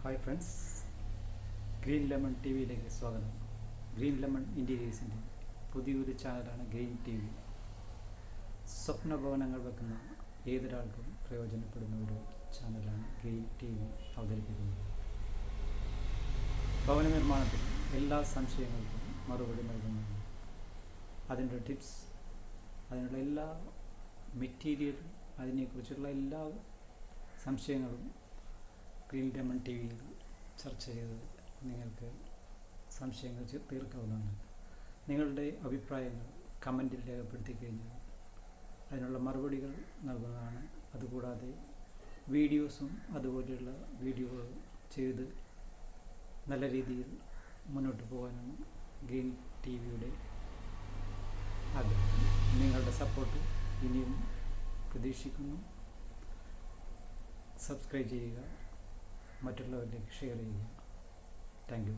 Hi friends, green lemon ടി വിയിലേക്ക് സ്വാഗതം. ഗ്രീൻ ലെമൺ ഇൻറ്റീരിയേഴ്സിൻ്റെ പുതിയൊരു ചാനലാണ് ഗ്രീൻ ടി വി. സ്വപ്നഭവനങ്ങൾ വെക്കുന്ന ഏതൊരാൾക്കും പ്രയോജനപ്പെടുന്ന ഒരു ചാനലാണ് ഗ്രീൻ ടി വി അവതരിപ്പിക്കുന്നത്. ഭവന നിർമ്മാണത്തിൽ എല്ലാ സംശയങ്ങൾക്കും മറുപടി നൽകുന്നതാണ്. അതിൻ്റെ ടിപ്സ്, അതിനുള്ള എല്ലാ മെറ്റീരിയലും, അതിനെക്കുറിച്ചുള്ള എല്ലാ സംശയങ്ങളും ഗ്രീൻ ലെമൺ ടി വിയിൽ ചർച്ച ചെയ്ത് നിങ്ങൾക്ക് സംശയങ്ങൾ തീർക്കാവുന്നതാണ്. നിങ്ങളുടെ അഭിപ്രായങ്ങൾ കമൻറ്റിൽ രേഖപ്പെടുത്തി കഴിഞ്ഞാൽ അതിനുള്ള മറുപടികൾ നൽകുന്നതാണ്. അതുകൂടാതെ വീഡിയോസും അതുപോലെയുള്ള വീഡിയോകൾ ചെയ്ത് നല്ല രീതിയിൽ മുന്നോട്ട് പോകാനാണ് ഗ്രീൻ ടി വിയുടെ ആഗ്രഹം. നിങ്ങളുടെ സപ്പോർട്ട് ഇനിയും പ്രതീക്ഷിക്കുന്നു. സബ്സ്ക്രൈബ് ചെയ്യുക, മറ്റുള്ളവരിലേക്ക് ഷെയർ ചെയ്യുക. Thank you.